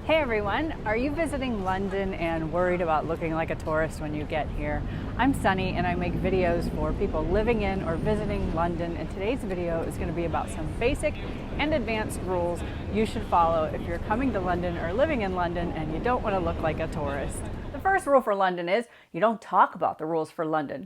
Hey everyone, are you visiting London and worried about looking like a tourist when you get here? I'm Sunny and I make videos for people living in or visiting London, and today's video is going to be about some basic and advanced rules you should follow if you're coming to London or living in London and you don't want to look like a tourist. The first rule for London is you don't talk about the rules for London.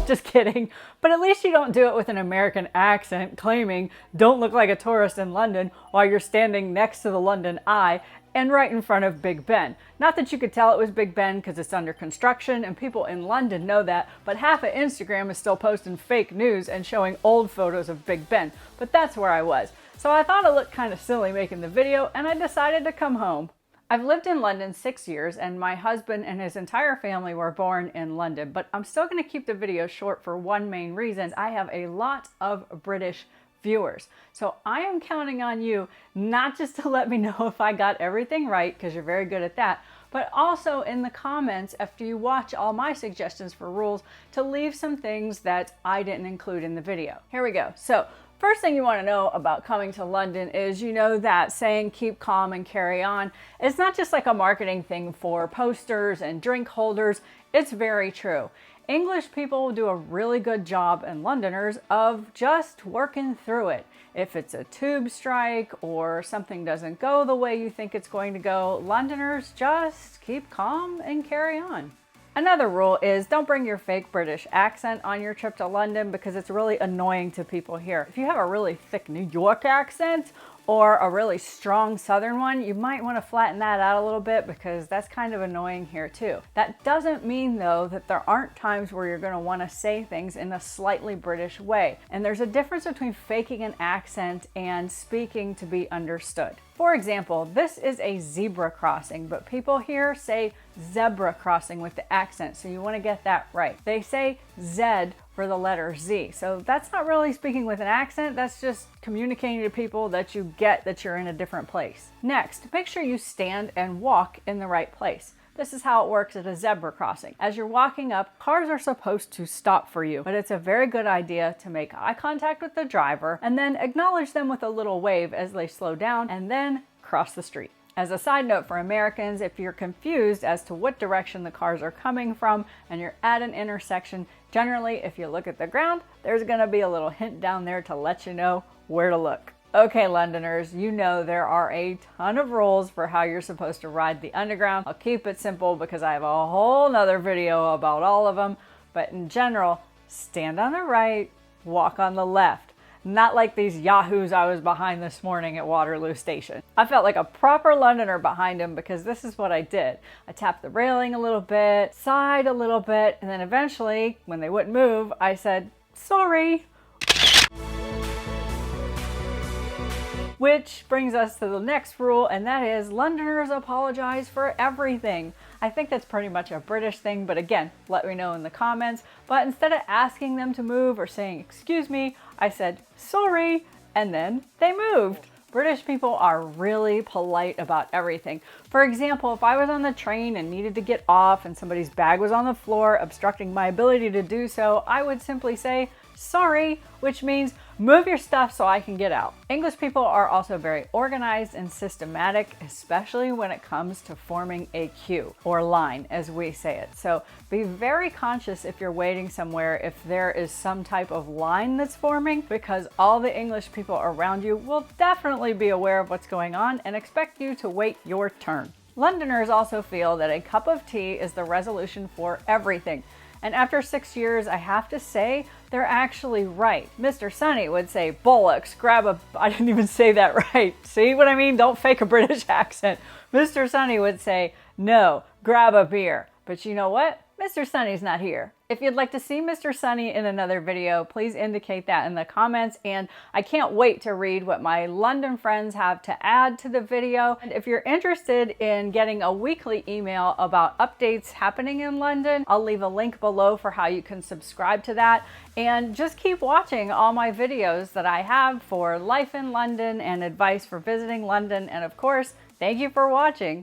Just kidding, but at least you don't do it with an American accent claiming don't look like a tourist in London while you're standing next to the London Eye and right in front of Big Ben. Not that you could tell it was Big Ben because it's under construction and people in London know that, but half of Instagram is still posting fake news and showing old photos of Big Ben, but that's where I was. So I thought it looked kind of silly making the video and I decided to come home. I've lived in London 6 years and my husband and his entire family were born in London, but I'm still going to keep the video short for one main reason. I have a lot of British viewers. So I am counting on you not just to let me know if I got everything right, because you're very good at that, but also in the comments after you watch all my suggestions for rules to leave some things that I didn't include in the video. Here we go. So first thing you want to know about coming to London is that saying keep calm and carry on. It's not just like a marketing thing for posters and drink holders. It's very true. English people do a really good job, and Londoners, of just working through it. If it's a tube strike or something doesn't go the way you think it's going to go, Londoners just keep calm and carry on. Another rule is don't bring your fake British accent on your trip to London because it's really annoying to people here. If you have a really thick New York accent or a really strong Southern one, you might want to flatten that out a little bit because that's kind of annoying here too. That doesn't mean though that there aren't times where you're going to want to say things in a slightly British way. And there's a difference between faking an accent and speaking to be understood. For example, this is a zebra crossing, but people here say zebra crossing with the accent, so you want to get that right. They say Z for the letter Z, so that's not really speaking with an accent, that's just communicating to people that you get that you're in a different place. Next, make sure you stand and walk in the right place. This is how it works at a zebra crossing. As you're walking up, cars are supposed to stop for you, but it's a very good idea to make eye contact with the driver and then acknowledge them with a little wave as they slow down and then cross the street. As a side note for Americans, if you're confused as to what direction the cars are coming from and you're at an intersection, generally if you look at the ground, there's gonna be a little hint down there to let you know where to look. Okay, Londoners, you know there are a ton of rules for how you're supposed to ride the Underground. I'll keep it simple because I have a whole nother video about all of them, but in general, stand on the right, walk on the left. Not like these yahoos I was behind this morning at Waterloo Station. I felt like a proper Londoner behind them because this is what I did. I tapped the railing a little bit, sighed a little bit, and then eventually, when they wouldn't move, I said, sorry. Which brings us to the next rule, and that is Londoners apologize for everything. I think that's pretty much a British thing, but again, let me know in the comments. But instead of asking them to move or saying, excuse me, I said, sorry, and then they moved. British people are really polite about everything. For example, if I was on the train and needed to get off and somebody's bag was on the floor, obstructing my ability to do so, I would simply say, sorry, which means move your stuff so I can get out. English people are also very organized and systematic, especially when it comes to forming a queue, or line as we say it. So be very conscious if you're waiting somewhere if there is some type of line that's forming, because all the English people around you will definitely be aware of what's going on and expect you to wait your turn. Londoners also feel that a cup of tea is the resolution for everything. And after 6 years, I have to say, they're actually right. Mr. Sunny would say, bollocks, I didn't even say that right. See what I mean? Don't fake a British accent. Mr. Sunny would say, no, grab a beer. But you know what? Mr. Sunny's not here. If you'd like to see Mr. Sunny in another video, please indicate that in the comments, and I can't wait to read what my London friends have to add to the video. And if you're interested in getting a weekly email about updates happening in London, I'll leave a link below for how you can subscribe to that. And just keep watching all my videos that I have for life in London and advice for visiting London. And of course, thank you for watching.